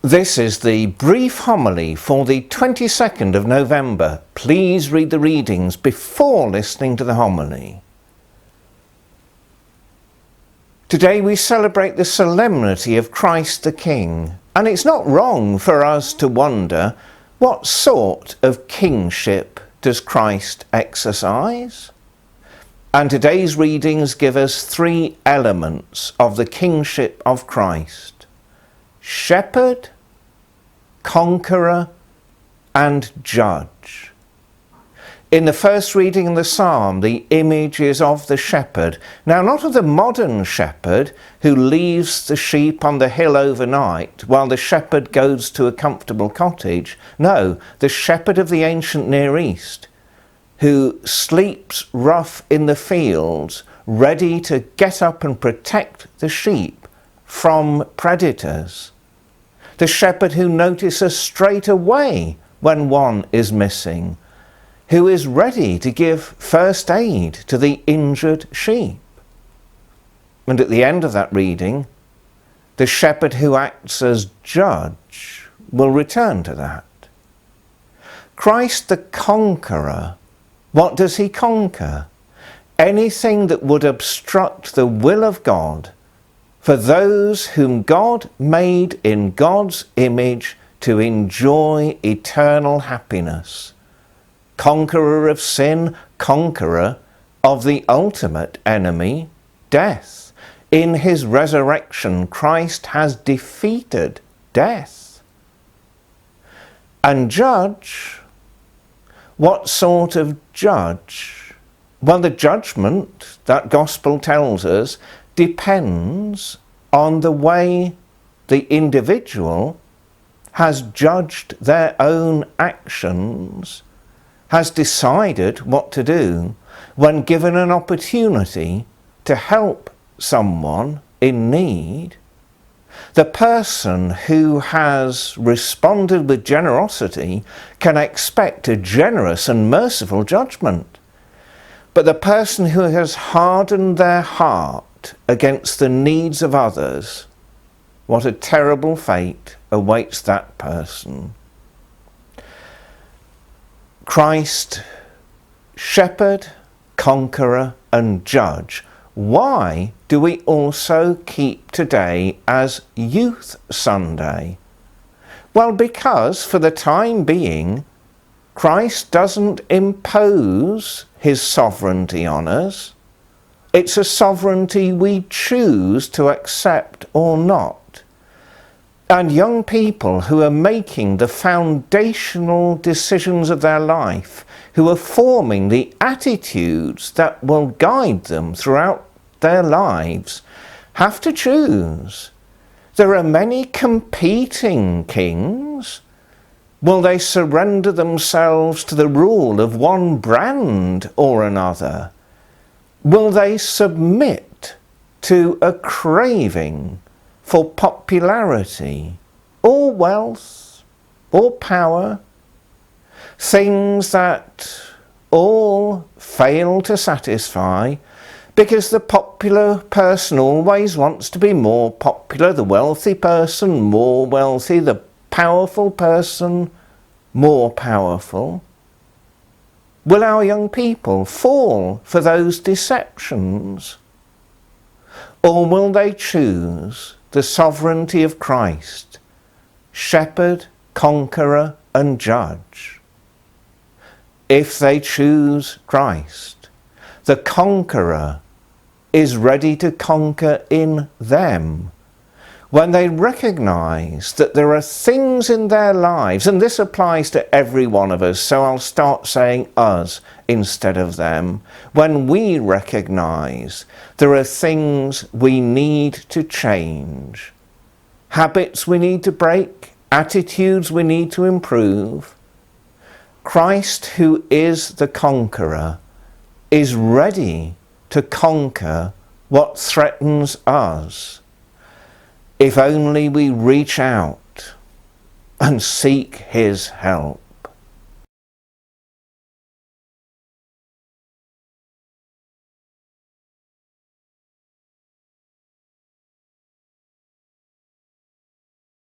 This is the brief homily for the 22nd of November. Please read the readings before listening to the homily. Today we celebrate the solemnity of Christ the King, and it's not wrong for us to wonder, what sort of kingship does Christ exercise? And today's readings give us three elements of the kingship of Christ: shepherd, conqueror, and judge. In the first reading in the psalm, the image is of the shepherd. Now, not of the modern shepherd who leaves the sheep on the hill overnight while the shepherd goes to a comfortable cottage. No, the shepherd of the ancient Near East, who sleeps rough in the fields, ready to get up and protect the sheep from predators. The shepherd who notices straight away when one is missing, who is ready to give first aid to the injured sheep. And at the end of that reading, the shepherd who acts as judge will return to that. Christ the conqueror, what does he conquer? Anything that would obstruct the will of God for those whom God made in God's image to enjoy eternal happiness. Conqueror of sin, conqueror of the ultimate enemy, death. In his resurrection, Christ has defeated death. And judge, what sort of judge? Well, the judgment that Gospel tells us depends on the way the individual has judged their own actions, has decided what to do when given an opportunity to help someone in need. The person who has responded with generosity can expect a generous and merciful judgment. But the person who has hardened their heart against the needs of others, what a terrible fate awaits that person. Christ, shepherd, conqueror, and judge. Why do we also keep today as Youth Sunday? Well, because for the time being, Christ doesn't impose his sovereignty on us. It's a sovereignty we choose to accept or not. And young people who are making the foundational decisions of their life, who are forming the attitudes that will guide them throughout their lives, have to choose. There are many competing kings. Will they surrender themselves to the rule of one brand or another? Will they submit to a craving for popularity or wealth or power? Things that all fail to satisfy because the popular person always wants to be more popular, the wealthy person more wealthy, the powerful person more powerful. Will our young people fall for those deceptions? Or will they choose the sovereignty of Christ, shepherd, conqueror, and judge? If they choose Christ, the conqueror is ready to conquer in them. When they recognize that there are things in their lives, and this applies to every one of us, so I'll start saying us instead of them. When we recognize there are things we need to change, habits we need to break, attitudes we need to improve, Christ, who is the conqueror, is ready to conquer what threatens us. If only we reach out and seek his help.